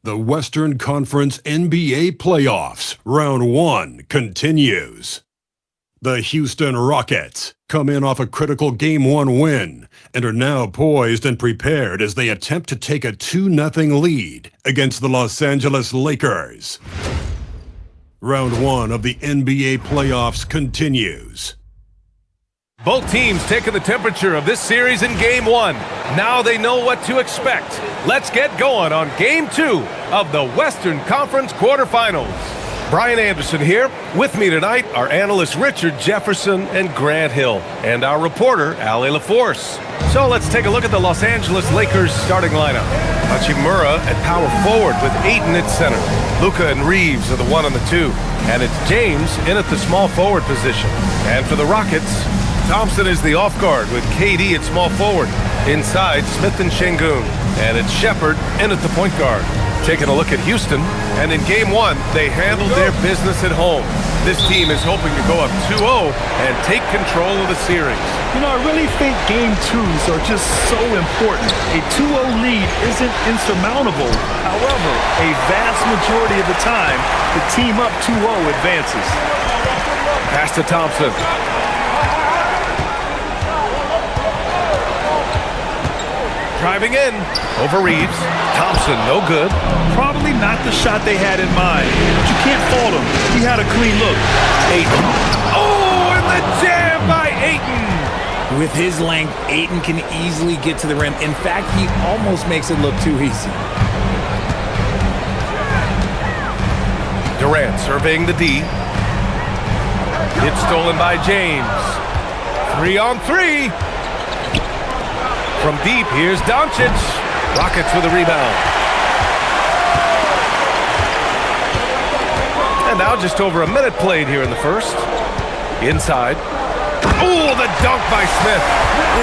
The Western Conference NBA playoffs, round 1, continues. The Houston Rockets come in off a critical Game 1 win and are now poised and prepared as they attempt to take a 2-0 lead against the Los Angeles Lakers. Round 1 of the NBA playoffs continues. Both teams taking the temperature of this series in Game 1. Now they know what to expect. Let's get going on Game 2 of the Western Conference quarterfinals. Brian Anderson here. With me tonight are analysts Richard Jefferson and Grant Hill, and our reporter, Allie LaForce. So let's take a look at the Los Angeles Lakers starting lineup. Hachimura at power forward with Ayton at center. Luka and Reeves are the 1 and the 2. And it's James in at the small forward position. And for the Rockets, Thompson is the off guard with KD at small forward. Inside, Smith and Şengün. And it's Shepherd in at the point guard. Taking a look at Houston, and in Game 1, they handled their business at home. This team is hoping to go up 2-0 and take control of the series. You know, I really think Game 2s are just so important. A 2-0 lead isn't insurmountable. However, a vast majority of the time, the team up 2-0 advances. Pass to Thompson. Driving in, over Reeves. Thompson, no good. Probably not the shot they had in mind, but you can't fault him. He had a clean look. Ayton. Oh, and the jam by Ayton! With his length, Ayton can easily get to the rim. In fact, he almost makes it look too easy. Durant surveying the D. It's stolen by James. 3-on-3. From deep, here's Doncic. Rockets with a rebound. And now just over a minute played here in the first. Inside. Oh, the dunk by Smith.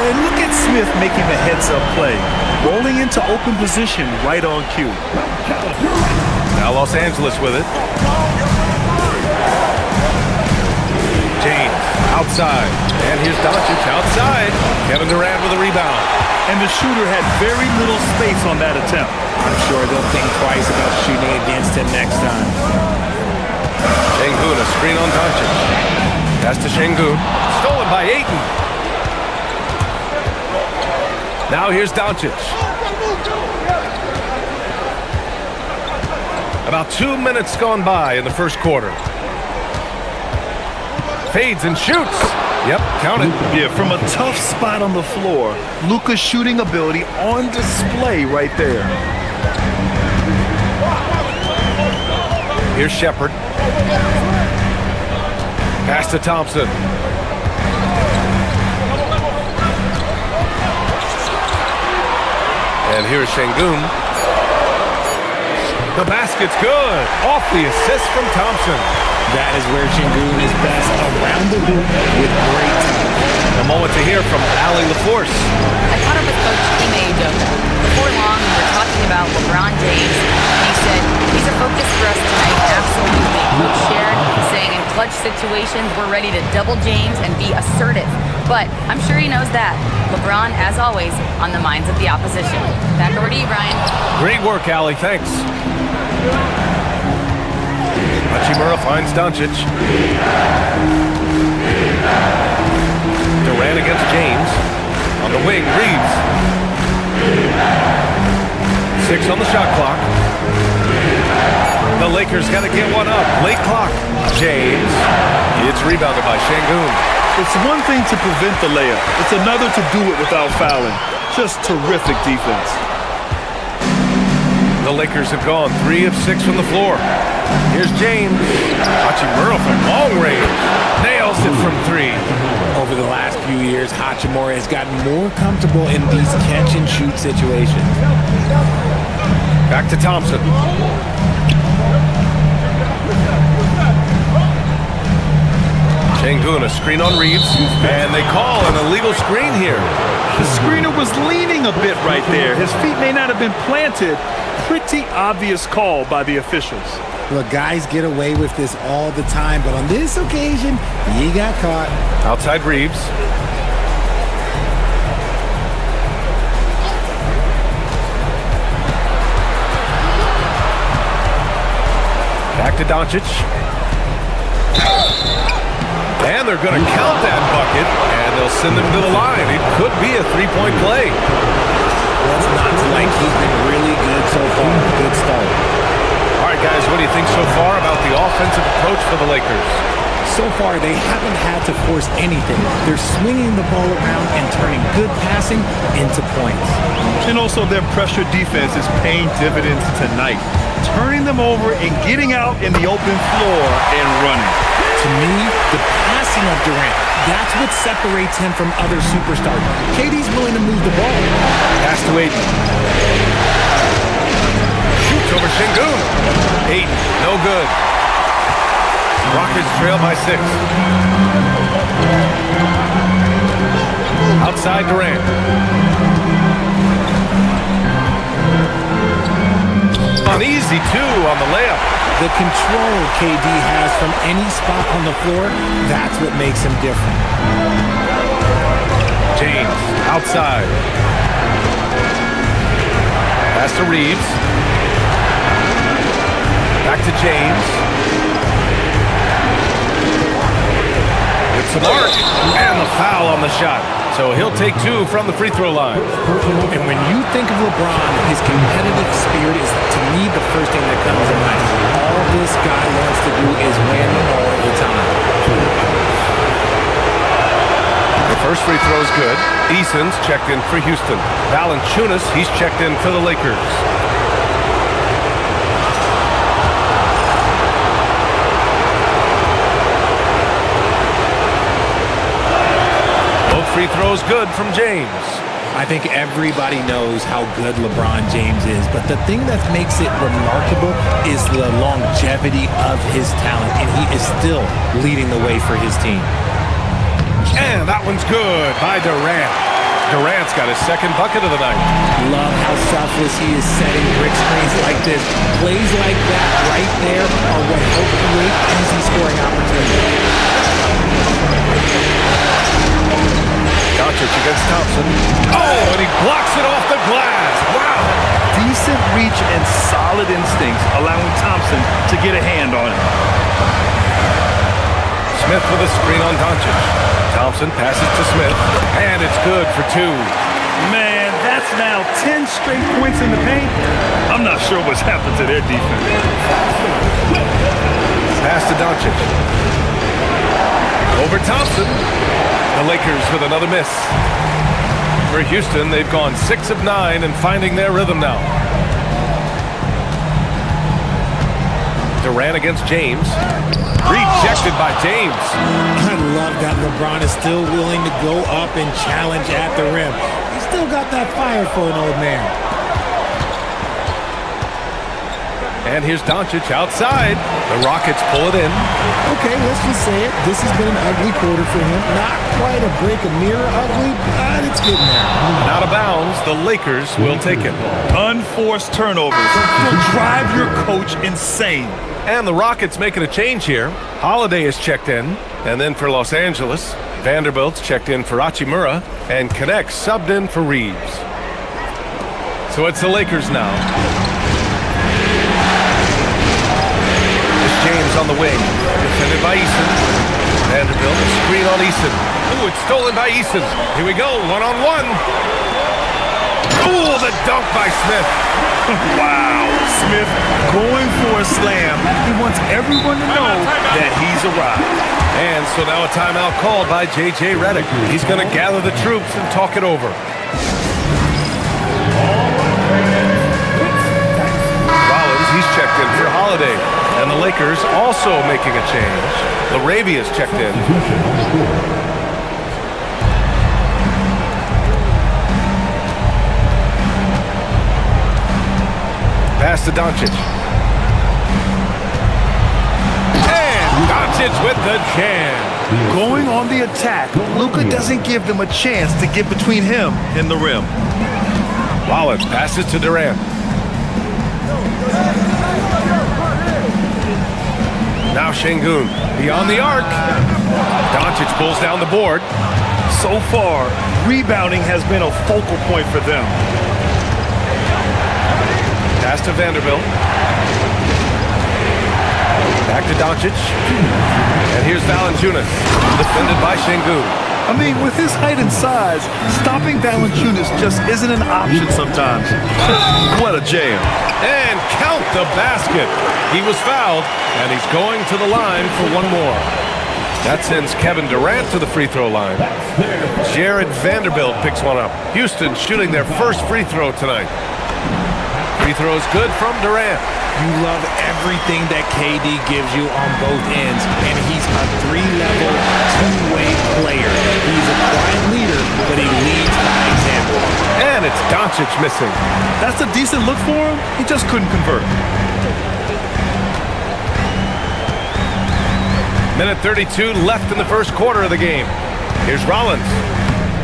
And look at Smith making the heads-up play. Rolling into open position right on cue. Now Los Angeles with it. James outside. And here's Doncic outside. Kevin Durant with a rebound. And the shooter had very little space on that attempt. I'm sure they'll think twice about shooting against him next time. Şengün, a screen on Doncic. Pass to Şengün. Stolen by Ayton. Now here's Doncic. About 2 minutes gone by in the first quarter. Fades and shoots. Yep, count it. Yeah, from a tough spot on the floor, Luka's shooting ability on display right there. Here's Shepherd. Pass to Thompson. And here's Şengün. The basket's good. Off the assist from Thompson. That is where Şengün is best, around the hoop with great time. A moment to hear from Allie LaForce. I caught up with Coach Ime Udoka. Before long, we were talking about LeBron James, and he said, he's a focus for us tonight, absolutely. Coach shared, saying in clutch situations, we're ready to double James and be assertive. But I'm sure he knows that. LeBron, as always, on the minds of the opposition. Back over to you, Brian. Great work, Allie. Thanks. Hachimura finds Doncic. Durant against James. On the wing, Reeves. 6 on the shot clock. The Lakers got to get one up. Late clock. James. It's rebounded by Şengün. It's one thing to prevent the layup. It's another to do it without fouling. Just terrific defense. The Lakers have gone 3 of 6 from the floor. Here's James. Hachimura from long range. Nails it from 3. Over the last few years, Hachimura has gotten more comfortable in these catch-and-shoot situations. Back to Thompson. Şengün, a screen on Reeves. And they call an illegal screen here. The screener was leaning a bit right there. His feet may not have been planted. Pretty obvious call by the officials. Look, guys get away with this all the time, but on this occasion, he got caught. Outside Reeves. Back to Doncic. And they're going to count that bucket, and they'll send him to the line. It could be a three-point play. What's not to like? He's been really good so far. Good start. All right, guys, what do you think so far about the offensive approach for the Lakers? So far, they haven't had to force anything. They're swinging the ball around and turning good passing into points. And also their pressure defense is paying dividends tonight, turning them over and getting out in the open floor and running. To me, the passing of Durant, that's what separates him from other superstars. KD's willing to move the ball. Pass to Aiden. Shoots over Şengün. Aiden, no good. Rockets trail by 6. Outside Durant. Uneasy, too, on the layup. The control KD has from any spot on the floor, that's what makes him different. James, outside. Pass to Reeves. Back to James. It's a mark. And the foul on the shot. So he'll take 2 from the free throw line. And when you think of LeBron, his competitive spirit is, to me, the first thing that comes to mind. All this guy wants to do is win all the time. The first free throw is good. Eason's checked in for Houston. Valanciunas, he's checked in for the Lakers. Both free throws good from James. I think everybody knows how good LeBron James is, but the thing that makes it remarkable is the longevity of his talent, and he is still leading the way for his team. And that one's good by Durant. Durant's got his second bucket of the night. Love how selfless he is setting brick screens like this. Plays like that right there are what help create easy scoring opportunities. Doncic against Thompson. Oh, and he blocks it off the glass. Wow. Decent reach and solid instincts, allowing Thompson to get a hand on it. Smith with a screen on Doncic. Thompson passes to Smith, and it's good for 2. Man, that's now 10 straight points in the paint. I'm not sure what's happened to their defense. Pass to Doncic. Over Thompson. The Lakers with another miss. For Houston, they've gone 6 of 9 and finding their rhythm now. Durant against James. Rejected by James. I love that LeBron is still willing to go up and challenge at the rim. He's still got that fire for an old man. And here's Doncic outside. The Rockets pull it in. Okay, let's just say it. This has been an ugly quarter for him. Not quite a break a mirror ugly, but it's getting there. And out of bounds, the Lakers will take it. Unforced turnovers will drive your coach insane. And the Rockets making a change here. Holiday is checked in. And then for Los Angeles, Vanderbilt's checked in for Hachimura. And Connect subbed in for Reeves. So it's the Lakers now. James on the wing, defended by Eason. Vanderbilt, screen on Eason. Ooh, it's stolen by Eason. Here we go, one-on-one. Ooh, the dunk by Smith. Wow, Smith going for a slam. He wants everyone to know that he's arrived. And so now a timeout called by J.J. Redick. He's going to gather the troops and talk it over. Rollins, he's checked in for Holiday. And the Lakers also making a change. Larabia's checked in. Pass to Doncic. And Doncic with the jam. Going on the attack, Luka doesn't give them a chance to get between him and the rim. Rollins passes to Durant. Now Şengün beyond the arc. Doncic pulls down the board. So far, rebounding has been a focal point for them. Pass to Vanderbilt. Back to Doncic. And here's Valanciunas, defended by Şengün. I mean, with his height and size, stopping Valanciunas just isn't an option sometimes. What a jam. And count the basket. He was fouled, and he's going to the line for one more. That sends Kevin Durant to the free throw line. Jared Vanderbilt picks one up. Houston shooting their first free throw tonight. Free throw is good from Durant. You love everything that KD gives you on both ends, and he's a three-level, two-way player. He's a quiet leader, but he leads by example. And it's Doncic missing. That's a decent look for him. He just couldn't convert. Minute 32 left in the first quarter of the game. Here's Rollins.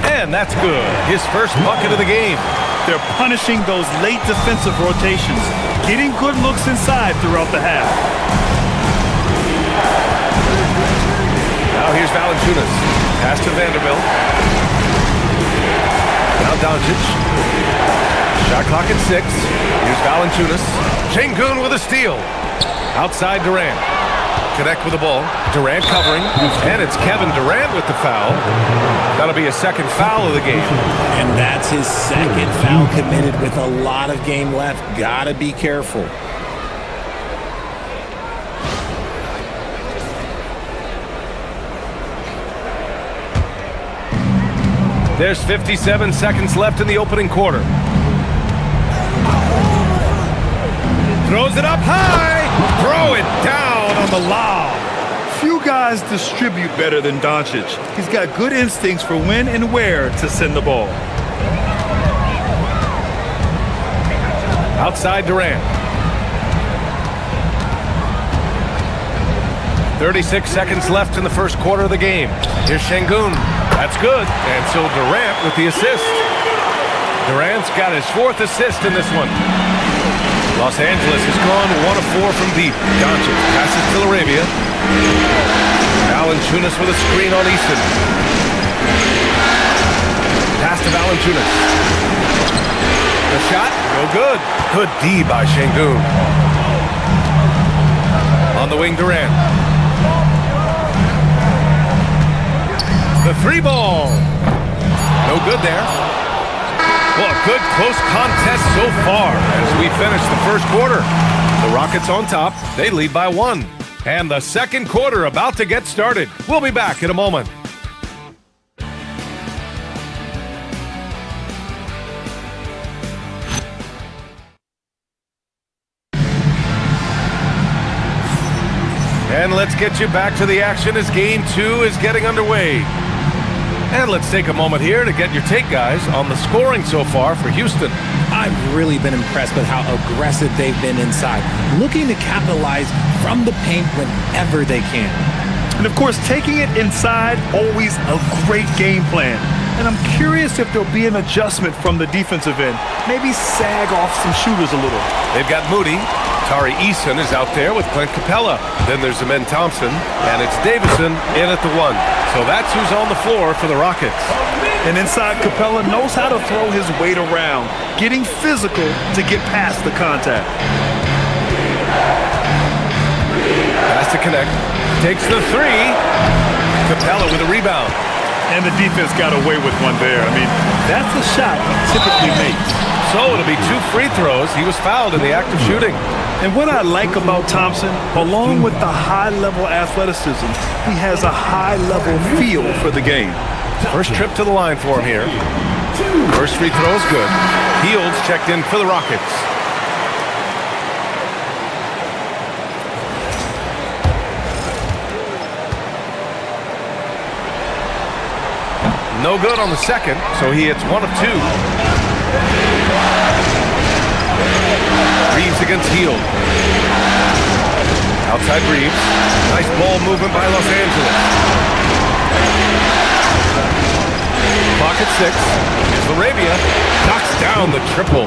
And that's good. His first bucket of the game. They're punishing those late defensive rotations, getting good looks inside throughout the half. Now here's Valanciunas. Pass to Vanderbilt. Now Doncic. Shot clock at 6. Here's Valanciunas. Şengün with a steal. Outside Durant. Connect with the ball. Durant covering. And it's Kevin Durant with the foul. That'll be a second foul of the game. And that's his second foul committed with a lot of game left. Gotta be careful. There's 57 seconds left in the opening quarter. Throws it up high. Throw it down on the lob. Few guys distribute better than Doncic. He's got good instincts for when and where to send the ball. Outside Durant. 36 seconds left in the first quarter of the game. Here's Şengün. That's good. And so Durant with the assist. Durant's got his 4th assist in this one. Los Angeles has gone 1 of 4 from deep. Doncic passes to Laravia. Valanciunas with a screen on Easton. Pass to Valanciunas. The shot, no good. Good D by Şengün. On the wing, Durant. The 3 ball. No good there. Well, a good close contest so far as we finish the first quarter. The Rockets on top. They lead by 1. And the second quarter about to get started. We'll be back in a moment. And let's get you back to the action as Game 2 is getting underway. And let's take a moment here to get your take, guys, on the scoring so far for Houston. I've really been impressed with how aggressive they've been inside, looking to capitalize from the paint whenever they can. And of course, taking it inside, always a great game plan. And I'm curious if there'll be an adjustment from the defensive end. Maybe sag off some shooters a little. They've got Moody. Tari Eason is out there with Clint Capella. Then there's Amen Thompson, and it's Davison in at the 1. So that's who's on the floor for the Rockets. And inside, Capella knows how to throw his weight around, getting physical to get past the contact. Pass to connect. Takes the 3. Capella with a rebound. And the defense got away with one there. I mean, that's a shot he typically makes. So it'll be 2 free throws. He was fouled in the act of shooting. And what I like about Thompson, along with the high-level athleticism, he has a high-level feel for the game. First trip to the line for him here. First free throw is good. Fields checked in for the Rockets. No good on the second, so he hits 1 of 2. Reeves against Hield. Outside Reeves. Nice ball movement by Los Angeles. Clock at 6. Here's Laravia. Knocks down the triple.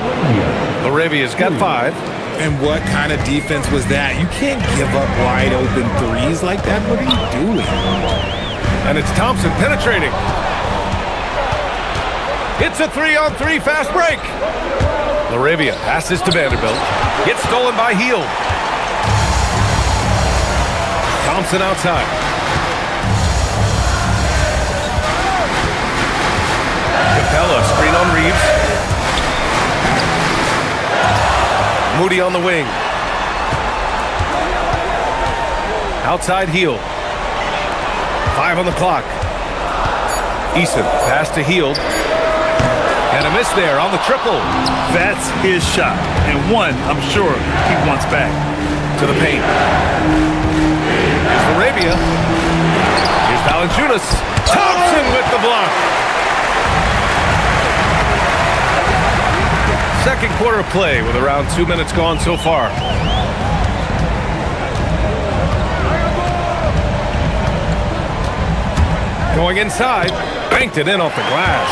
Laravia's got 5. And what kind of defense was that? You can't give up wide open threes like that. What are you doing? And it's Thompson penetrating. It's a 3-on-3 fast break. Laravia passes to Vanderbilt. Gets stolen by Hield. Thompson outside. Capella, screen on Reeves. Moody on the wing. Outside heel. 5 on the clock. Eason, pass to Hield. And a miss there on the triple. That's his shot, and one I'm sure he wants back. To the paint. Here's Arabia. Here's Valanciunas. Thompson with the block. Second quarter of play with around 2 minutes gone so far. Going inside, banked it in off the glass.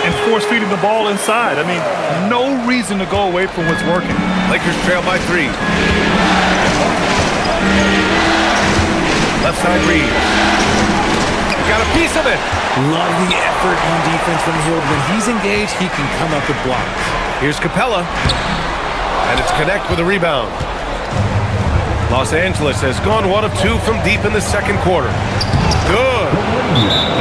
And force-feeding the ball inside. I mean, no reason to go away from what's working. Lakers trail by 3. Left side Reed. Got a piece of it. Love the effort on defense from Hield. When he's engaged, he can come up with blocks. Here's Capella. And it's Connect with a rebound. Los Angeles has gone 1 of 2 from deep in the second quarter. Good.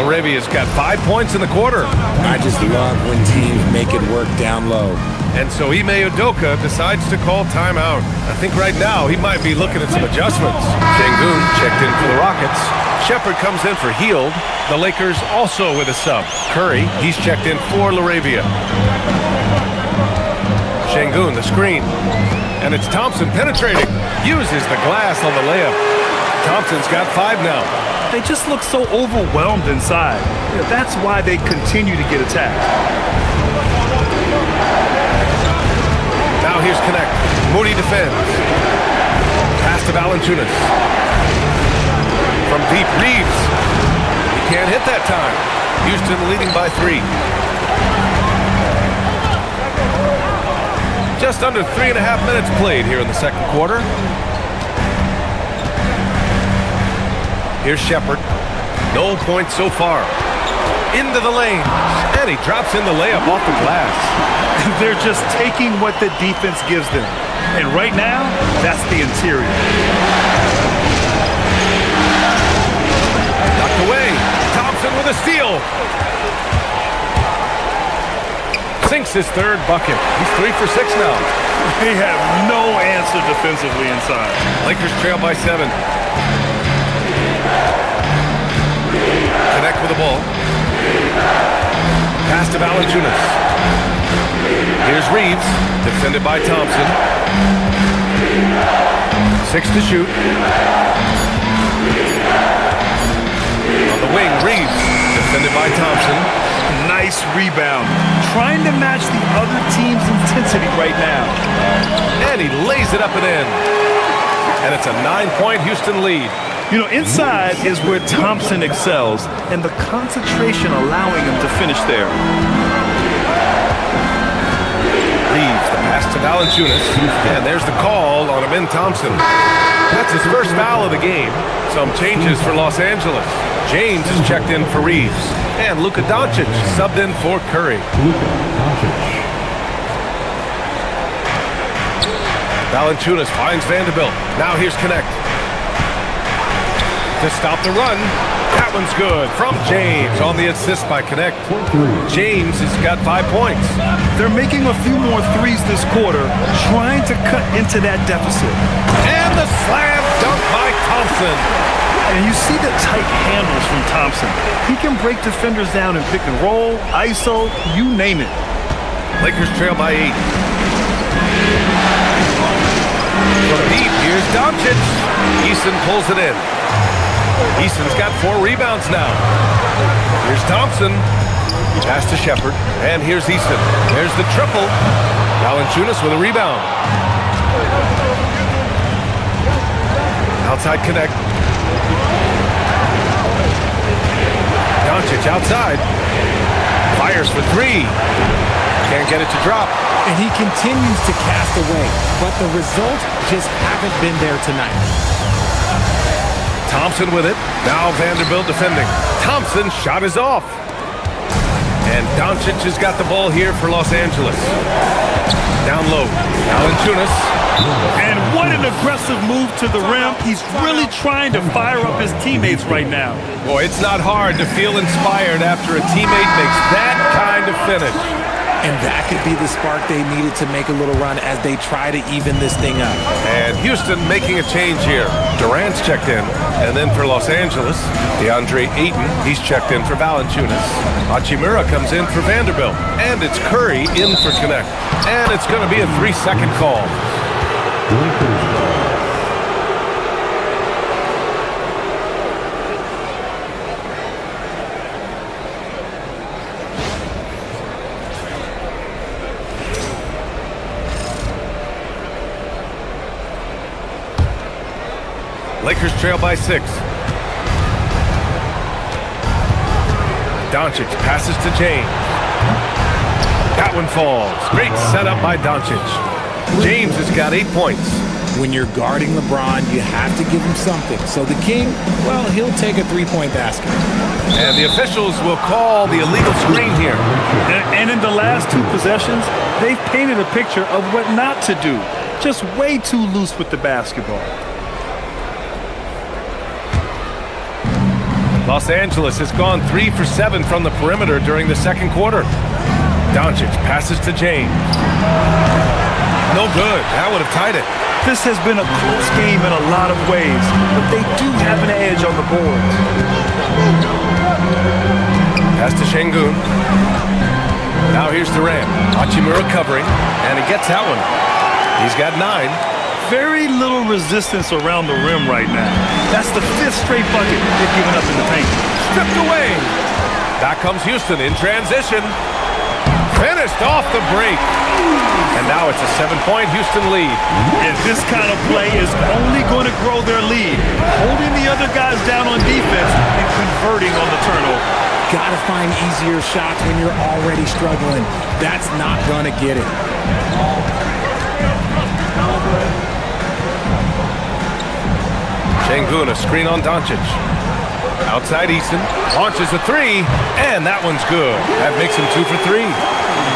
Arabia's got 5 points in the quarter. I just love when teams make it work down low. And so Ime Udoka decides to call timeout. I think right now he might be looking at some adjustments. Şengün checked in for the Rockets. Shepard comes in for Hield. The Lakers also with a sub. Curry, he's checked in for LaRavia. Şengün, the screen. And it's Thompson penetrating. Uses the glass on the layup. Thompson's got 5 now. They just look so overwhelmed inside. You know, that's why they continue to get attacked. Now here's Connect. Moody defends. Pass to Valanciunas. From deep, Reeves. He can't hit that time. Houston leading by 3. Just under 3.5 minutes played here in the second quarter. Here's Shepard. No points so far. Into the lane. And he drops in the layup off the glass. They're just taking what the defense gives them. And right now, that's the interior. Knocked away. Thompson with a steal. Sinks his 3rd bucket. He's 3 for 6 now. They have no answer defensively inside. Lakers trail by 7. Connect with the ball. Pass to Valanciunas. Here's Reeves, defended by Thompson. 6 to shoot. On the wing, Reeves, defended by Thompson. Nice rebound. Trying to match the other team's intensity right now. And he lays it up and in. And it's a 9-point Houston lead. You know, inside is where Thompson excels, and the concentration allowing him to finish there. Reeves, the pass to Valanciunas. And there's the call on Amin Thompson. That's his first foul of the game. Some changes for Los Angeles. James is checked in for Reeves. And Luka Doncic subbed in for Curry. Valanciunas finds Vanderbilt. Now here's Connect. To stop the run. That one's good from James on the assist by Connect. James has got 5 points. They're making a few more threes this quarter, trying to cut into that deficit. And the slam dunk by Thompson. And you see the tight handles from Thompson. He can break defenders down in pick and roll, ISO, you name it. Lakers trail by 8. From deep, here's Doncic. Eason pulls it in. Eason's got 4 rebounds now. Here's Thompson. Pass to Shepard. And here's Eason. There's the triple. Valanciunas with a rebound. Outside Connect. Doncic outside. Fires for 3. Can't get it to drop. And he continues to cast away, but the results just haven't been there tonight. Thompson with it. Now Vanderbilt defending. Thompson's shot is off. And Doncic has got the ball here for Los Angeles. Down low. Valanciunas. And what an aggressive move to the rim. He's really trying to fire up his teammates right now. Boy, it's not hard to feel inspired after a teammate makes that kind of finish. And that could be the spark they needed to make a little run as they try to even this thing up. And Houston making a change here. Durant's checked in. And then for Los Angeles, DeAndre Ayton, he's checked in for Valanciunas. Hachimura comes in for Vanderbilt. And it's Curry in for Connect. And it's going to be a 3-second call. Lakers trail by 6. Doncic passes to James. That one falls. Great setup by Doncic. James has got 8 points. When you're guarding LeBron, you have to give him something. So the King, well, he'll take a 3-point basket. And the officials will call the illegal screen here. And in the last 2 possessions, they've painted a picture of what not to do. Just way too loose with the basketball. Los Angeles has gone 3 for 7 from the perimeter during the second quarter. Doncic passes to James. No good. That would have tied it. This has been a close game in a lot of ways, but they do have an edge on the board. Pass to Şengün. Now here's Durant. Hachimura covering, and he gets that one. He's got 9. Very little resistance around the rim right now. That's the 5th straight bucket they've given up in the paint. Stripped away. Back comes Houston in transition. Finished off the break. And now it's a 7-point Houston lead. And this kind of play is only going to grow their lead. Holding the other guys down on defense and converting on the turnover. Gotta find easier shots when you're already struggling. That's not gonna get it. Şengün, a screen on Doncic. Outside Easton, launches a 3, and that one's good. That makes him 2 for 3.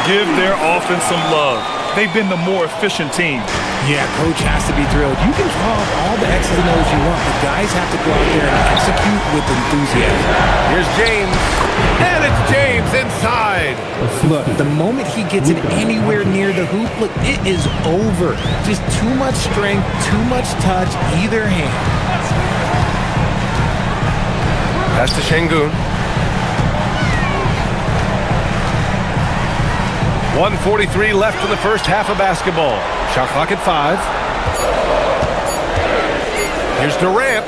Give their offense some love. They've been the more efficient team. Yeah, coach has to be thrilled. You can draw up all the X's and O's you want, but guys have to go out there and execute with enthusiasm. Here's James, and it's James inside. Look, the moment he gets it anywhere near the hoop, look, it is over. Just too much strength, too much touch, either hand. Pass to Şengün. 1:43 left in the first half of basketball. Shot clock at 5. Here's Durant,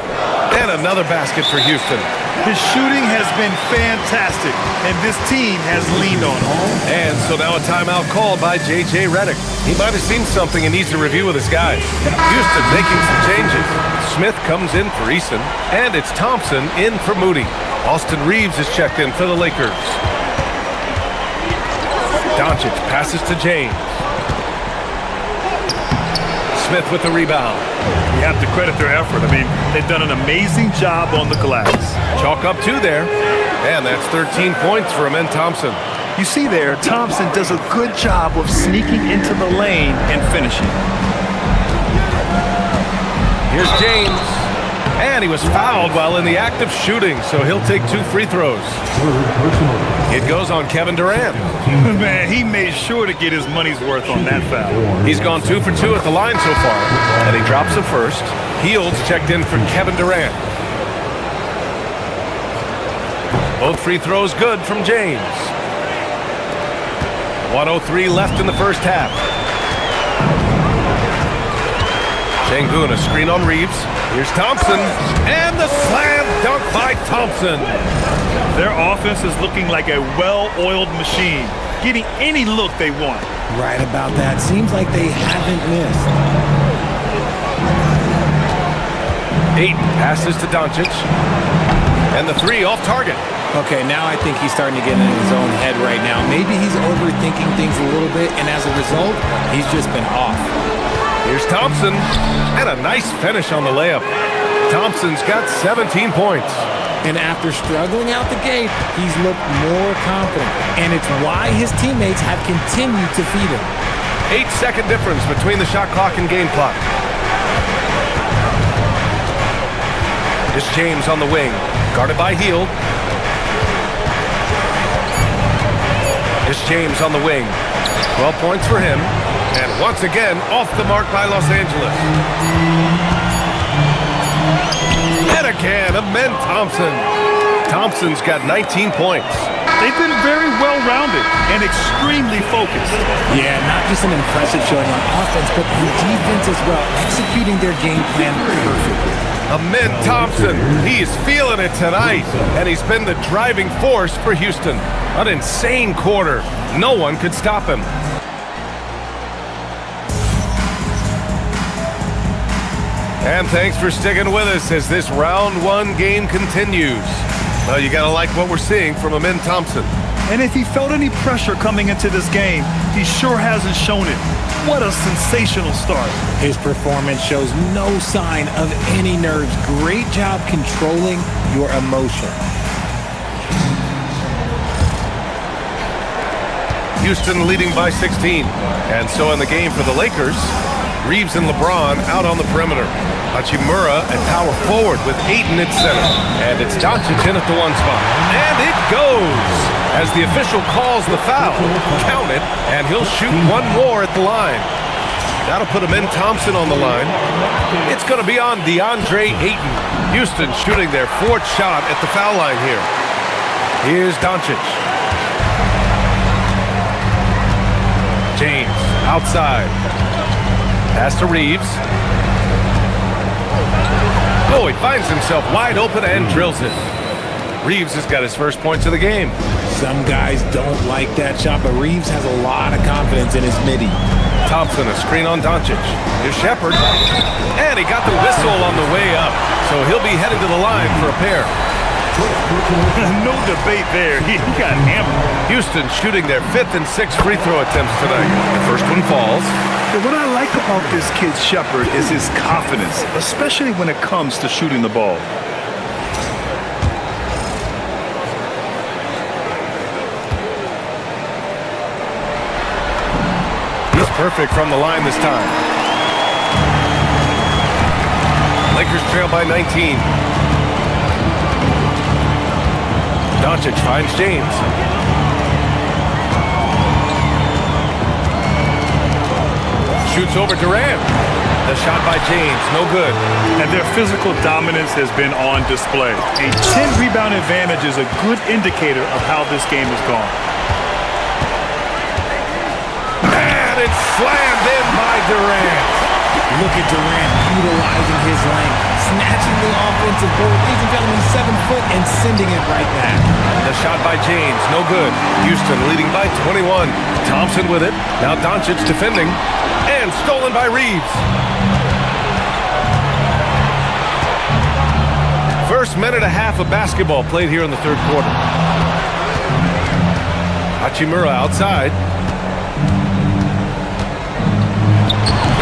and another basket for Houston. His shooting has been fantastic, and this team has leaned on him. And so now a timeout called by J.J. Redick. He might have seen something and needs to review with his guys. Houston making some changes. Smith comes in for Easton, and it's Thompson in for Moody. Austin Reeves is checked in for the Lakers. Doncic passes to James. Smith with the rebound. You have to credit their effort. I mean, they've done an amazing job on the glass. Chalk up 2 there. And that's 13 points for Amen Thompson. You see there, Thompson does a good job of sneaking into the lane and finishing. Here's James. And he was fouled while in the act of shooting, so he'll take 2 free throws. It goes on Kevin Durant. Man, he made sure to get his money's worth on that foul. He's gone 2 for 2 at the line so far, and he drops the first. Hields checked in for Kevin Durant. Both free throws good from James. 1:03 left in the first half. Şengün, a screen on Reeves. Here's Thompson, and the slam dunk by Thompson. Their offense is looking like a well-oiled machine, getting any look they want. Right about that. Seems like they haven't missed. 8 passes to Doncic, and the 3 off target. Okay, now I think he's starting to get in his own head right now. Maybe he's overthinking things a little bit, and as a result, he's just been off. Here's Thompson, and a nice finish on the layup. Thompson's got 17 points. And after struggling out the gate, he's looked more confident. And it's why his teammates have continued to feed him. 8-second difference between the shot clock and game clock. It's James on the wing, guarded by Hield. It's James on the wing. 12 points for him. And once again, off the mark by Los Angeles. And again, Amen Thompson. Thompson's got 19 points. They've been very well-rounded and extremely focused. Yeah, not just an impressive showing on offense, but on defense as well, executing their game plan perfectly. Amen Thompson, he's feeling it tonight, and he's been the driving force for Houston. An insane quarter. No one could stop him. And thanks for sticking with us as this round one game continues. Well, you gotta like what we're seeing from Amen Thompson. And if he felt any pressure coming into this game, he sure hasn't shown it. What a sensational start. His performance shows no sign of any nerves. Great job controlling your emotion. Houston leading by 16. And so in the game for the Lakers, Reeves and LeBron out on the perimeter. Hachimura and power forward with Ayton at center. And it's Doncic in at the one spot. And it goes! As the official calls the foul, count it, and he'll shoot one more at the line. That'll put Amen Thompson on the line. It's going to be on DeAndre Ayton. Houston shooting their fourth shot at the foul line here. Here's Doncic. James outside. Pass to Reeves. Oh, he finds himself wide open and drills it. Reeves has got his first points of the game. Some guys don't like that shot, but Reeves has a lot of confidence in his midi. Thompson, a screen on Doncic. Here's Shepherd. And he got the whistle on the way up. So he'll be headed to the line for a pair. No debate there. He got hammered. Houston shooting their fifth and sixth free throw attempts tonight. The first one falls. But what I like about this kid Shepherd is his confidence, especially when it comes to shooting the ball. He's perfect from the line this time. Lakers trail by 19. Doncic finds James. Shoots over Durant. The shot by James, no good. And their physical dominance has been on display. A 10-rebound advantage is a good indicator of how this game has gone. And it's slammed in by Durant. Look at Durant utilizing his length, snatching the offensive board. Ladies and gentlemen, 7 foot and sending it right back. The shot by James, no good. Houston leading by 21. Thompson with it. Now Doncic defending. And stolen by Reeves. First minute and a half of basketball played here in the third quarter. Hachimura outside.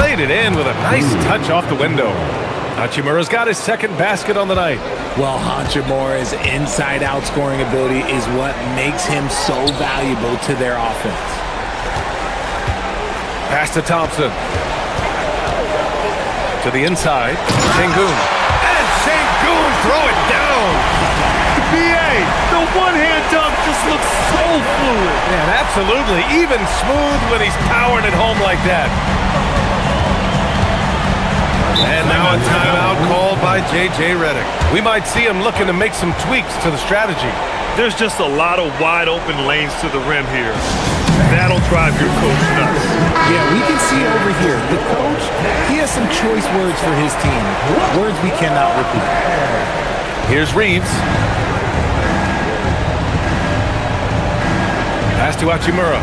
Laid it in with a nice touch off the window. Hachimura's got his second basket on the night. Well, Hachimura's inside-out scoring ability is what makes him so valuable to their offense. Pass to Thompson. To the inside. Sengun. And Sengun throw it down. BA, the one-hand dunk just looks so fluid. Man, absolutely. Even smooth when he's powering it home like that. And now a timeout called by J.J. Redick. We might see him looking to make some tweaks to the strategy. There's just a lot of wide-open lanes to the rim here. That'll drive your coach nuts. Yeah, we can see over here. The coach, he has some choice words for his team. Words we cannot repeat. Here's Reeves. Pass to Hachimura.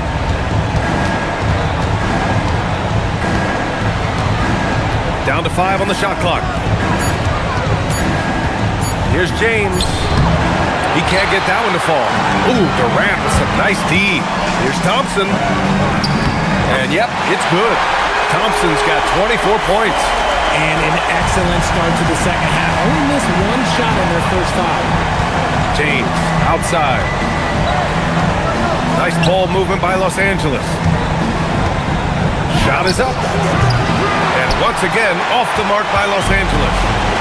Down to 5 on the shot clock. Here's James. He can't get that one to fall. Ooh, Durant with some nice D. Here's Thompson. And yep, it's good. Thompson's got 24 points. And an excellent start to the second half. Only missed one shot in their first 5. James, outside. Nice ball movement by Los Angeles. Shot is up. And once again, off the mark by Los Angeles.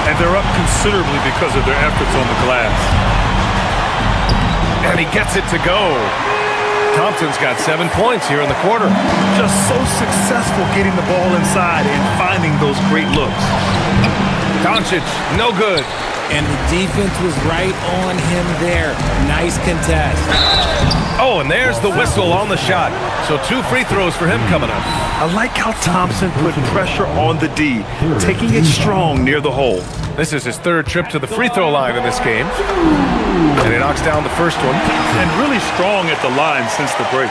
And they're up considerably because of their efforts on the glass. And he gets it to go. Thompson's got 7 points here in the quarter. Just so successful getting the ball inside and finding those great looks. Doncic, no good. And the defense was right on him there. Nice contest. Oh, and there's the whistle on the shot. So 2 free throws for him coming up. I like how Thompson put pressure on the D, taking it strong near the hole. This is his 3rd trip to the free throw line in this game. And he knocks down the first one. And really strong at the line since the break.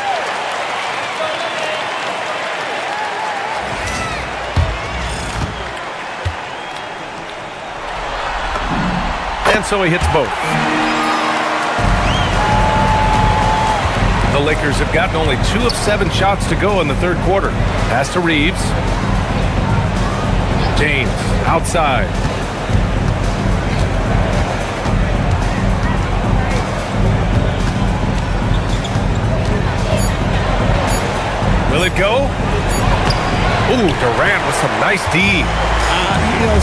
And so he hits both. The Lakers have gotten only 2 of 7 shots to go in the 3rd quarter. Pass to Reeves. James, outside. Will it go? Ooh, Durant with some nice D.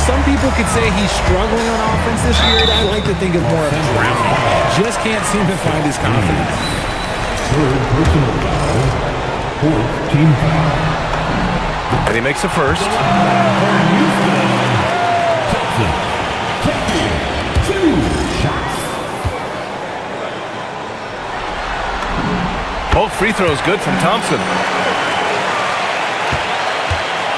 Some people could say he's struggling on offense this year. I like to think of more of drowning. Just can't seem to find his confidence. 3rd personal foul. 4th team foul. And he makes the first. Thompson taking 2 shots. Both free throws good from Thompson.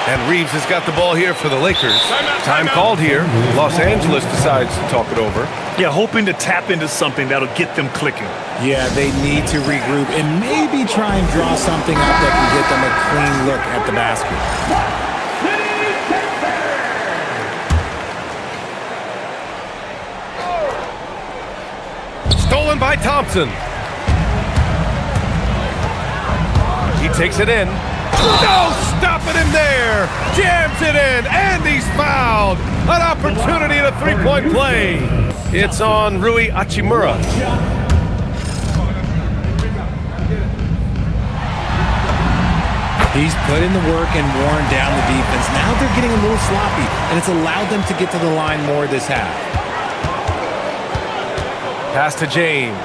And Reeves has got the ball here for the Lakers. Time called here. Los Angeles decides to talk it over. Yeah, hoping to tap into something that'll get them clicking. Yeah, they need to regroup and maybe try and draw something up that can get them a clean look at the basket. Stolen by Thompson. He takes it in. No stopping him there. Jams it in, and he's fouled. An opportunity at a 3-point play. It's on Rui Hachimura. He's put in the work and worn down the defense. Now they're getting a little sloppy, and it's allowed them to get to the line more this half. Pass to James.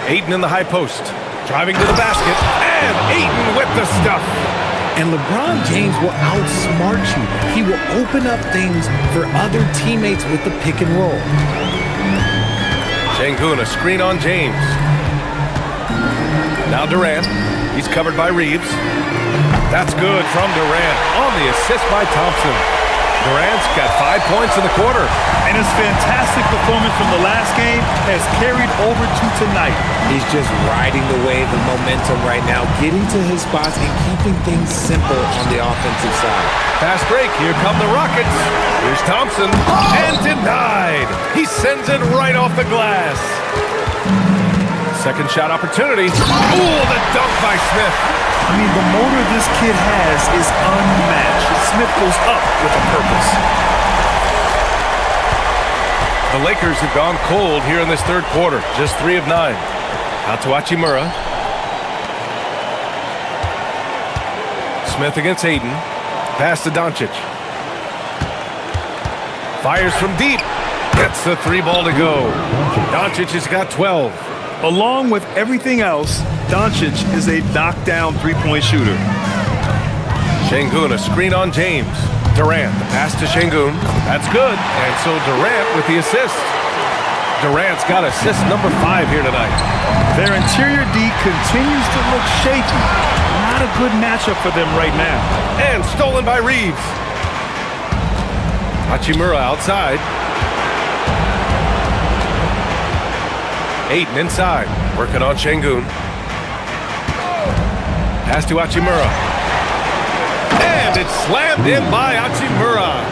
Ayton in the high post. Driving to the basket. And Ayton with the stuff. And LeBron James will outsmart you. He will open up things for other teammates with the pick and roll. Şengün, a screen on James. Now Durant. He's covered by Reeves. That's good from Durant on the assist by Thompson. Durant's got 5 points in the quarter. And his fantastic performance from the last game has carried over to tonight. He's just riding the wave of momentum right now, getting to his spots and keeping things simple on the offensive side. Fast break. Here come the Rockets. Here's Thompson. And denied. He sends it right off the glass. Second shot opportunity. Ooh, the dunk by Smith. I mean, the motor this kid has is unmatched. Smith goes up with a purpose. The Lakers have gone cold here in this 3rd quarter. Just 3 of 9. Out to Hachimura. Smith against Ayton. Pass to Doncic. Fires from deep. Gets the 3 ball to go. Doncic has got 12. Along with everything else, Doncic is a knockdown 3-point shooter. Şengün, a screen on James. Durant, the pass to Şengün. That's good. And so Durant with the assist. Durant's got assist number 5 here tonight. Their interior D continues to look shaky. Not a good matchup for them right now. And stolen by Reeves. Hachimura outside. Ayton inside, working on Şengün. Pass to Hachimura. And it's slammed in by Hachimura.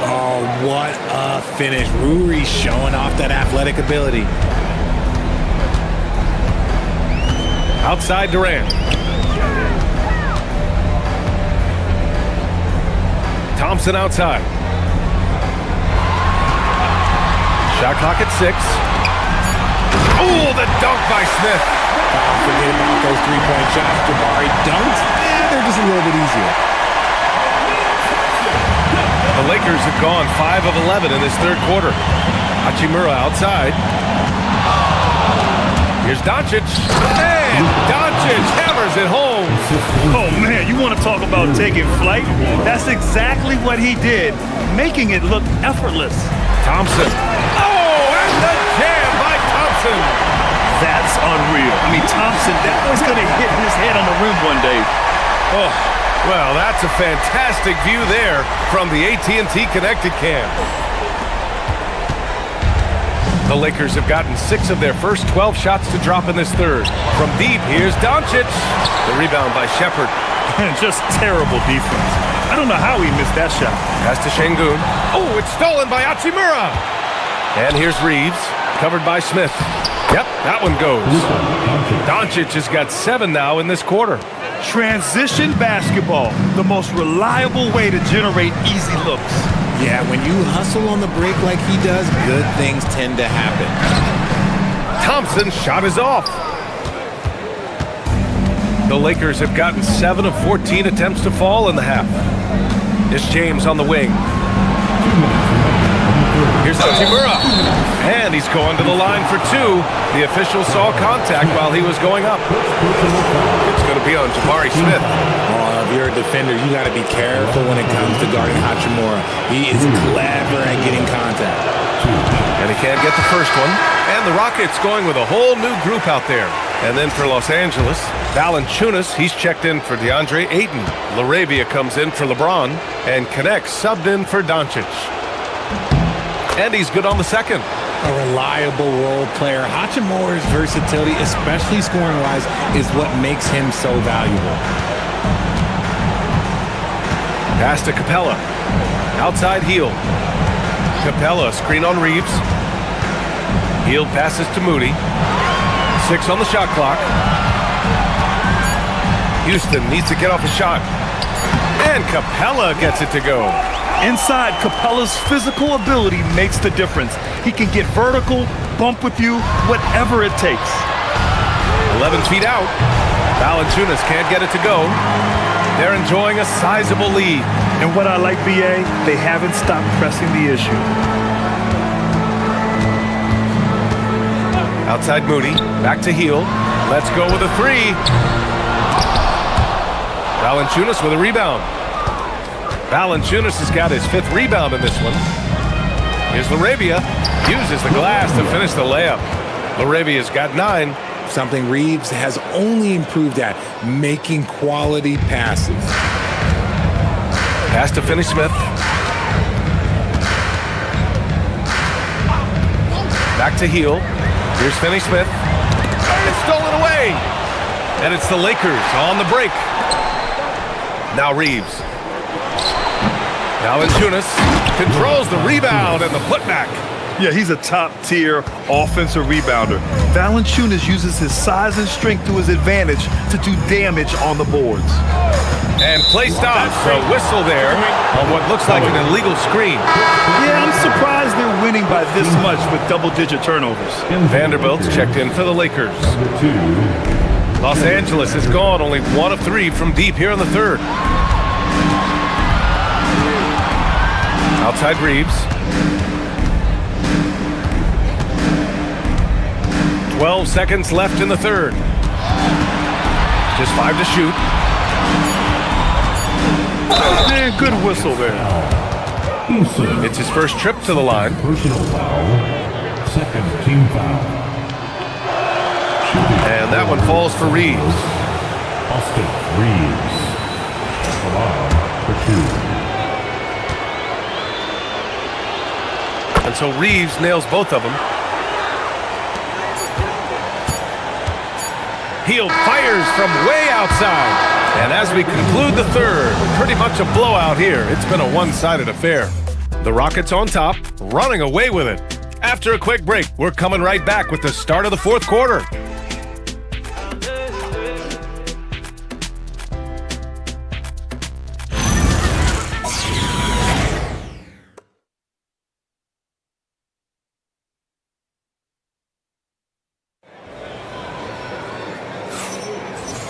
Oh, what a finish. Rui showing off that athletic ability. Outside Durant. Thompson outside. Shot clock at 6. Oh, the dunk by Smith. Forget about those three-point shots, Jabari. Dunks, they're just a little bit easier. The Lakers have gone 5 of 11 in this third quarter. Hachimura outside. Here's Doncic. And Doncic hammers it home. Oh, man, you want to talk about taking flight? That's exactly what he did, making it look effortless. Thompson. Oh, and the jam by Thompson. That's unreal. I mean, Thompson, that was going to hit his head on the rim one day. Oh, well, that's a fantastic view there from the AT&T Connected Cam. The Lakers have gotten 6 of their first 12 shots to drop in this third. From deep, here's Doncic. The rebound by Shepherd. And just terrible defense. I don't know how he missed that shot. Pass to Şengün. Oh, it's stolen by Hachimura. And here's Reeves, covered by Smith. Yep, that one goes. Doncic has got 7 now in this quarter. Transition basketball, the most reliable way to generate easy looks. Yeah, when you hustle on the break like he does, good things tend to happen. Thompson's shot is off. The Lakers have gotten 7 of 14 attempts to fall in the half. It's James on the wing. Here's Hachimura. And he's going to the line for 2. The official saw contact while he was going up. It's going to be on Jabari Smith. If you're a defender, you got to be careful when it comes to guarding Hachimura. He is clever at getting contact. And he can't get the first one. And the Rockets going with a whole new group out there. And then for Los Angeles, Valanciunas, he's checked in for DeAndre Ayton. LaRavia comes in for LeBron. And Connect subbed in for Doncic. And he's good on the second. A reliable role player. Hachimura's versatility, especially scoring-wise, is what makes him so valuable. Pass to Capella. Outside Hield. Capella, screen on Reeves. Hield passes to Moody. 6 on the shot clock. Houston needs to get off a shot. And Capella gets it to go. Inside, Capella's physical ability makes the difference. He can get vertical, bump with you, whatever it takes. 11 feet out. Valanciunas can't get it to go. They're enjoying a sizable lead. And what I like, BA, they haven't stopped pressing the issue. Outside Moody, back to Hield. Let's go with a 3. Valanciunas with a rebound. Valanciunas has got his 5th rebound in this one. Here's LaRavia. Uses the glass to finish the layup. LaRavia's got 9. Something Reeves has only improved at, making quality passes. Pass to Finney-Smith. Back to Hield. Here's Finney-Smith. It's stolen away. And it's the Lakers on the break. Now Reeves. Valanciunas controls the rebound and the putback. Yeah, he's a top-tier offensive rebounder. Valanciunas uses his size and strength to his advantage to do damage on the boards. And play stops. A whistle there on what looks like an illegal screen. Yeah, I'm surprised they're winning by this much with double-digit turnovers. Vanderbilt's checked in for the Lakers. Los Angeles has gone only 1 of 3 from deep here in the third. Outside Reeves. 12 seconds left in the third. Just 5 to shoot. Man, good whistle there. It's his first trip to the line. Personal foul. Second team foul. And that one falls for Reeves. Austin Reeves. Allowed for 2. And so Reeves nails both of them. Hield fires from way outside. And as we conclude the third, pretty much a blowout here. It's been a one-sided affair. The Rockets on top, running away with it. After a quick break, we're coming right back with the start of the fourth quarter.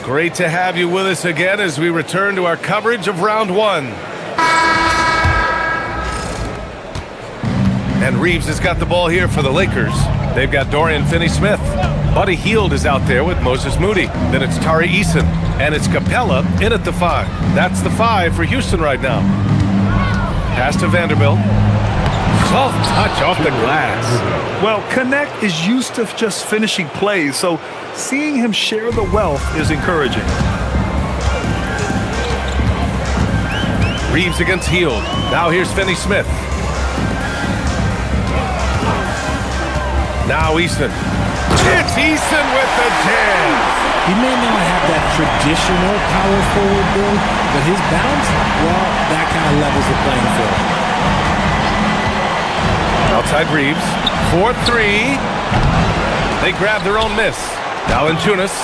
Great to have you with us again as we return to our coverage of round one. And Reeves has got the ball here for the Lakers. They've got Dorian Finney-Smith. Buddy Hield is out there with Moses Moody. Then it's Tari Eason. And it's Capella in at the 5. That's the 5 for Houston right now. Pass to Vanderbilt. Soft touch off the glass. Well, Connect is used to just finishing plays, so seeing him share the wealth is encouraging. Reeves against Hield. Now here's Finney-Smith. Now Easton. It's Easton with the jam. He may not have that traditional power forward build, but his bounce, well, that kind of levels the playing field. Outside Reeves. 4-3. They grab their own miss. Valanciunas.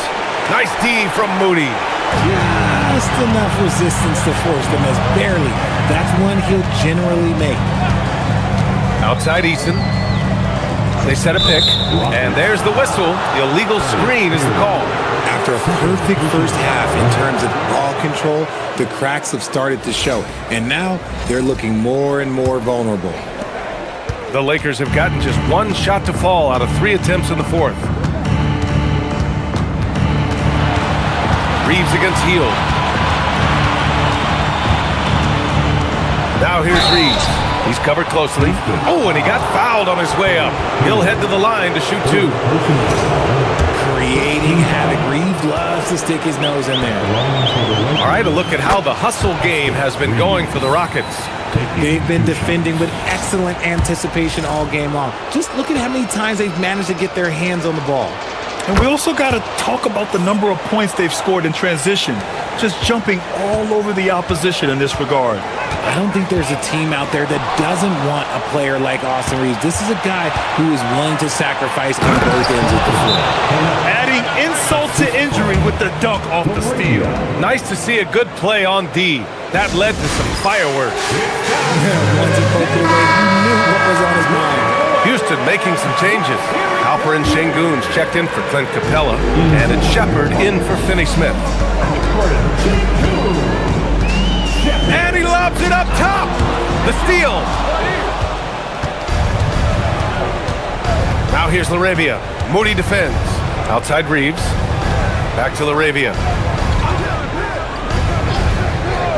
Nice D from Moody. Just enough resistance to force them as barely. That's one he'll generally make. Outside Easton. They set a pick, and there's the whistle. The illegal screen is the call. After a perfect first half in terms of ball control, the cracks have started to show, and now they're looking more and more vulnerable. The Lakers have gotten just one shot to fall out of 3 attempts in the fourth. Reeves against Hield. Now here's Reeves. He's covered closely. Oh, and he got fouled on his way up. He'll head to the line to shoot 2. Creating havoc. Reeves loves to stick his nose in there. All right, a look at how the hustle game has been going for the Rockets. They've been defending with excellent anticipation all game long. Just look at how many times they've managed to get their hands on the ball. And we also got to talk about the number of points they've scored in transition, just jumping all over the opposition in this regard. I don't think there's a team out there that doesn't want a player like Austin Reeves. This is a guy who is willing to sacrifice on both ends of the floor. Adding insult to injury with the dunk off the steal. Nice to see a good play on D. That led to some fireworks. Once he poked it away, you knew what was on his mind. Houston making some changes. Halper and Şengün's checked in for Clint Capella, and it's Shepard in for Finney-Smith. And he lobs it up top. The steal. Now here's LaRavia. Moody defends. Outside Reeves. Back to LaRavia.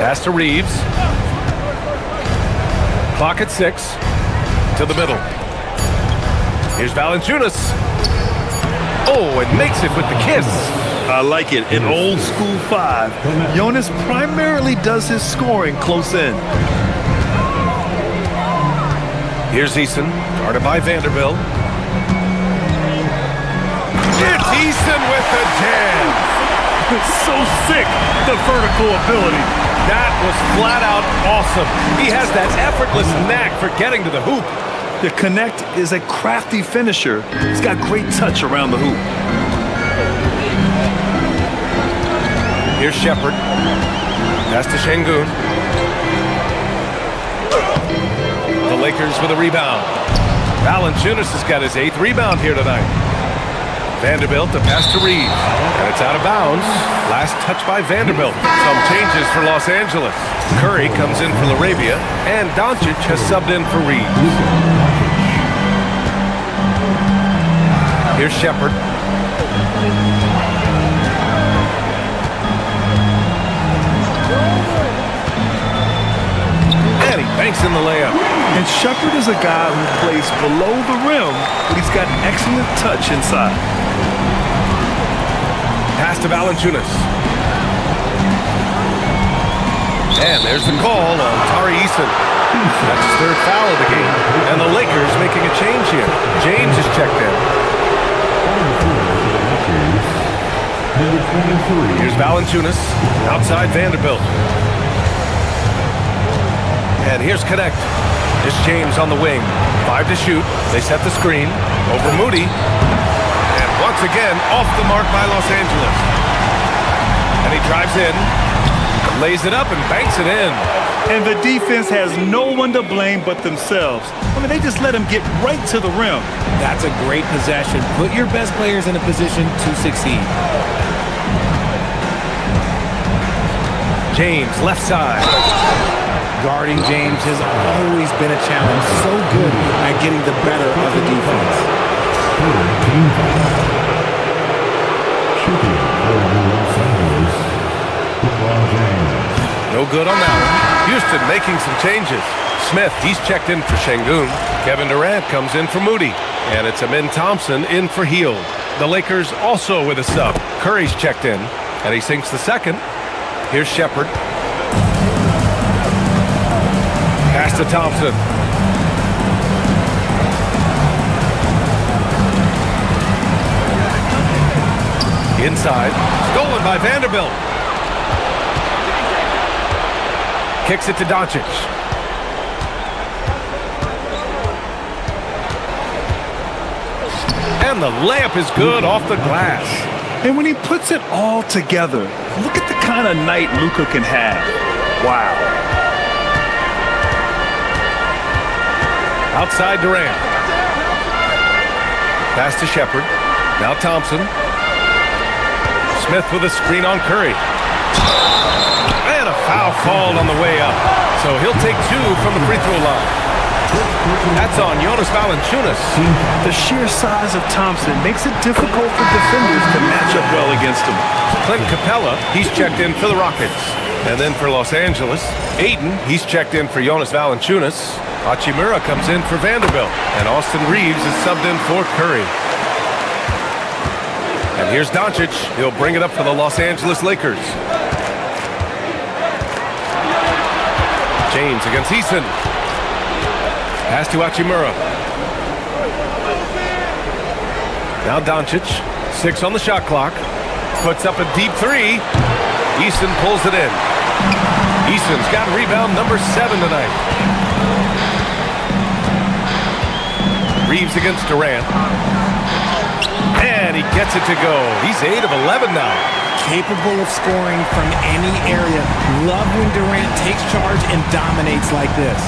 Pass to Reeves. Clock at 6. To the middle. Here's Valanciunas. Oh, and makes it with the kiss. I like it. An old school 5. Jonas primarily does his scoring close in. Here's Eason, guarded by Vanderbilt. It's Eason with the jam. It's so sick, the vertical ability. That was flat out awesome. He has that effortless knack for getting to the hoop. The Connect is a crafty finisher. He's got great touch around the hoop. Here's Shepard. Pass to Şengün. The Lakers with a rebound. Valanciunas has got his 8th rebound here tonight. Vanderbilt, the pass to Reeves. And it's out of bounds. Last touch by Vanderbilt. Some changes for Los Angeles. Curry comes in for LaRavia, and Doncic has subbed in for Reeves. Here's Shepard. And he banks in the layup. And Shepard is a guy who plays below the rim, but he's got excellent touch inside. Pass to Valanciunas. And there's the call on Tari Eason. That's his 3rd foul of the game. And the Lakers making a change here. James is checked in. Here's Valanciunas. Outside Vanderbilt. And here's Connect. It's James on the wing. 5 to shoot. They set the screen. Over Moody. And once again, off the mark by Los Angeles. And he drives in. Lays it up and banks it in. And the defense has no one to blame but themselves. I mean, they just let him get right to the rim. That's a great possession. Put your best players in a position to succeed. James, left side. Guarding James has always been a challenge. So good at getting the better of the defense. No good on that one. Houston making some changes. Smith, he's checked in for Şengün. Kevin Durant comes in for Moody. And it's Thompson in for Hield. The Lakers also with a sub. Curry's checked in, and he sinks the second. Here's Shepherd. Pass to Thompson. Inside. Stolen by Vanderbilt. Kicks it to Doncic. And the layup is good off the glass. And when he puts it all together, look at the kind of night Luka can have. Wow. Outside Durant. Pass to Shepherd. Now Thompson. Smith with a screen on Curry. And a foul called on the way up. So he'll take two from the free throw line. That's on Jonas Valanciunas. The sheer size of Thompson makes it difficult for defenders to match up well against him. Clint Capella, he's checked in for the Rockets. And then for Los Angeles, Ayton, he's checked in for Jonas Valanciunas. Hachimura comes in for Vanderbilt. And Austin Reeves is subbed in for Curry. And here's Doncic. He'll bring it up for the Los Angeles Lakers. James against Eason. Pass to Hachimura. Now Doncic. 6 on the shot clock. Puts up a deep three. Eason pulls it in. Eason's got rebound number 7 tonight. Reeves against Durant. And he gets it to go. He's 8 of 11 now. Capable of scoring from any area. Love when Durant takes charge and dominates like this.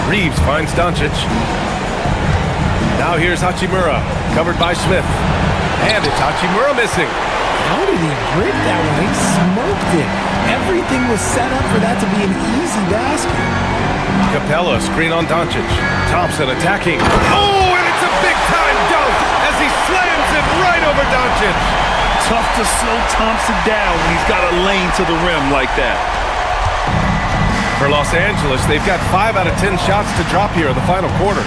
Reeves finds Doncic. Now here's Hachimura, covered by Smith. And it's Hachimura missing. How did he break that one? He smoked it. Everything was set up for that to be an easy basket. Capella, screen on Doncic. Thompson attacking. Oh, and it's a big-time dunk as he slams it right over Doncic. Tough to slow Thompson down when he's got a lane to the rim like that. For Los Angeles, they've got 5 out of 10 shots to drop here in the final quarter.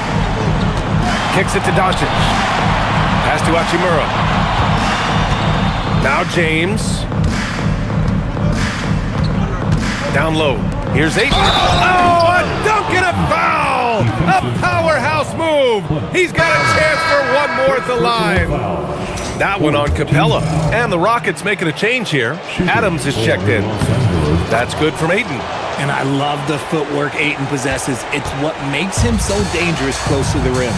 Kicks it to Doncic. Pass to Hachimura. Now James. Down low. Here's Ayton. Oh, a dunk and a foul! A powerhouse move! He's got a chance for one more at the line. That one on Capella. And the Rockets making a change here. Adams is checked in. That's good from Ayton. And I love the footwork Ayton possesses. It's what makes him so dangerous close to the rim.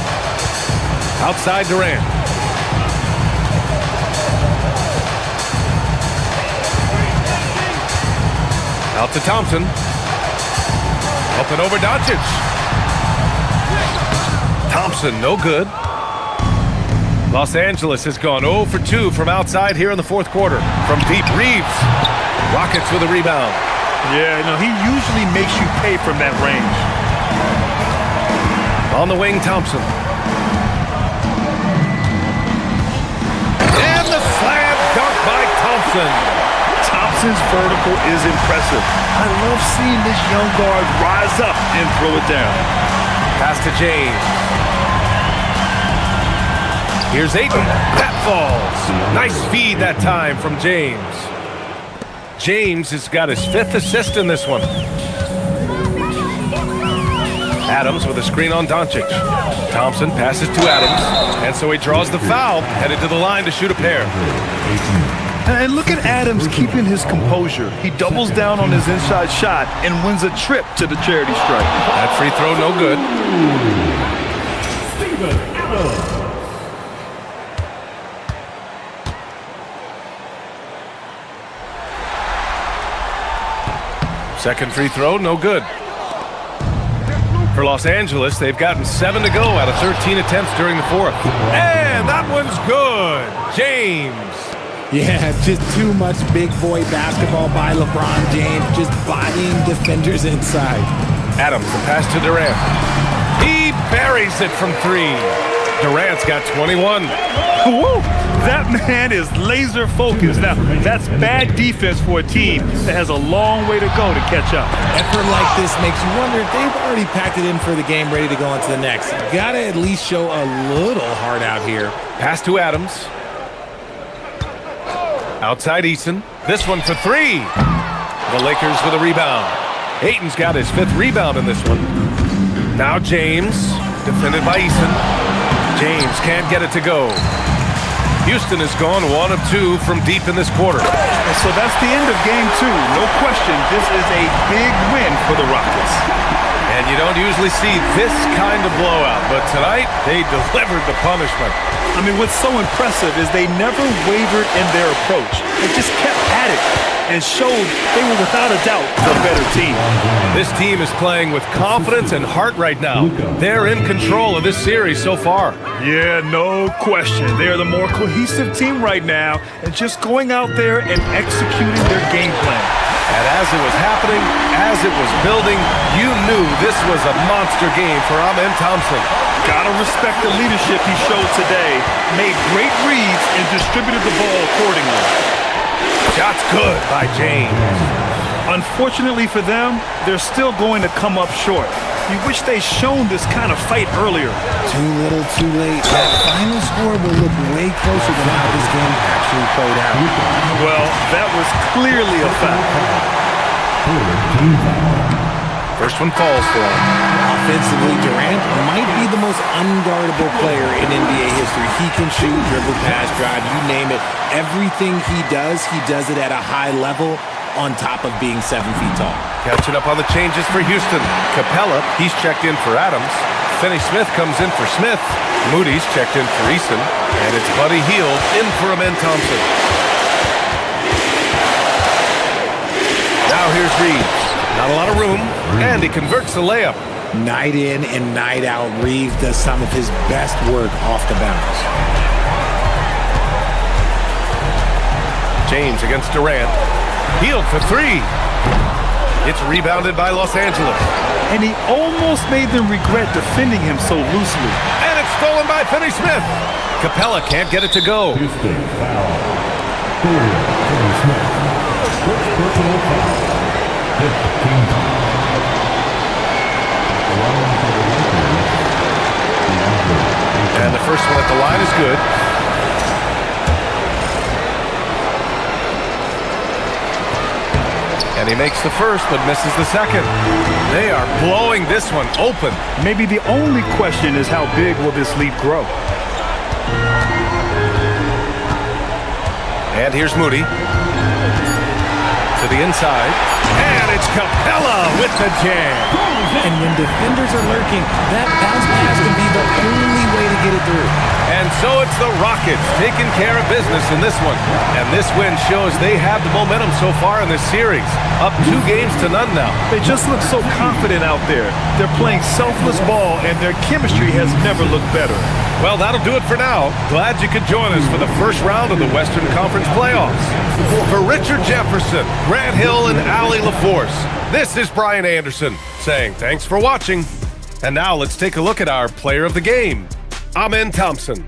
Outside Durant. Out to Thompson. Up and over Doncic. Thompson, no good. Los Angeles has gone 0 for 2 from outside here in the fourth quarter. From deep, Reeves. Rockets with a rebound. Yeah, no, he usually makes you pay from that range. On the wing, Thompson. And the slam dunk by Thompson. Thompson's vertical is impressive. I love seeing this young guard rise up and throw it down. Pass to James. Here's Ayton. That falls. Nice feed that time from James. James has got his 5th assist in this one. Adams with a screen on Doncic. Thompson passes to Adams. And so he draws the foul, headed to the line to shoot a pair. And look at Adams keeping his composure. He doubles down on his inside shot and wins a trip to the charity stripe. That free throw, no good. Second free throw, no good. For Los Angeles, they've gotten 7 to go out of 13 attempts during the fourth. And that one's good. James. Yeah, just too much big boy basketball by LeBron James, just bodying defenders inside. Adams, the pass to Durant. He buries it from 3. Durant's got 21. Woo! That man is laser focused. Now, that's bad defense for a team that has a long way to go to catch up. Effort like this makes you wonder if they've already packed it in for the game, ready to go on to the next. Gotta at least show a little heart out here. Pass to Adams. Outside Eason. This one for 3. The Lakers with a rebound. Ayton's got his 5th rebound in this one. Now James, defended by Eason. James can't get it to go. Houston has gone 1 of 2 from deep in this quarter. And so that's the end of game 2. No question, this is a big win for the Rockets. And you don't usually see this kind of blowout, but tonight they delivered the punishment. I mean, what's so impressive is they never wavered in their approach. They just kept at it and showed they were without a doubt the better team. This team is playing with confidence and heart right now. They're in control of this series so far. Yeah, no question. They're the more cohesive team right now and just going out there and executing their game plan. And as it was happening, as it was building, you knew this was a monster game for Amen Thompson. Gotta respect the leadership he showed today. Made great reads and distributed the ball accordingly. Shots good by James. Unfortunately for them, they're still going to come up short. You wish they'd shown this kind of fight earlier. Too little, too late. That final score will look way closer than how this game actually played out. Well, that was clearly a foul. First one falls for him. Offensively, Durant might be the most unguardable player in NBA history. He can shoot, dribble, pass, drive, you name it. Everything he does it at a high level on top of being 7 feet tall. Catching up on the changes for Houston. Capella, he's checked in for Adams. Finney-Smith comes in for Smith. Moody's checked in for Eason. And it's Buddy Hield in for Amen Thompson. Now here's Reeves. Not a lot of room, and he converts the layup. Night in and night out, Reeves does some of his best work off the bounce. James against Durant. Hield for 3. It's rebounded by Los Angeles. And he almost made them regret defending him so loosely. And it's stolen by Finney-Smith. Capella can't get it to go. Houston foul. Finney-Smith. Personal foul. 15 foul. And the first one at the line is good. And he makes the first, but misses the second. They are blowing this one open. Maybe the only question is how big will this lead grow? And here's Moody. To the inside. And it's Capella with the jam. And when defenders are lurking, that bounce pass can be the only way to get it through. And so it's the Rockets taking care of business in this one. And this win shows they have the momentum so far in this series. Up 2 games to none now. They just look so confident out there. They're playing selfless ball, and their chemistry has never looked better. Well, that'll do it for now. Glad you could join us for the first round of the Western Conference playoffs. For Richard Jefferson, Grant Hill, and Allie LaForce, this is Brian Anderson saying thanks for watching. And now let's take a look at our player of the game, Amen Thompson.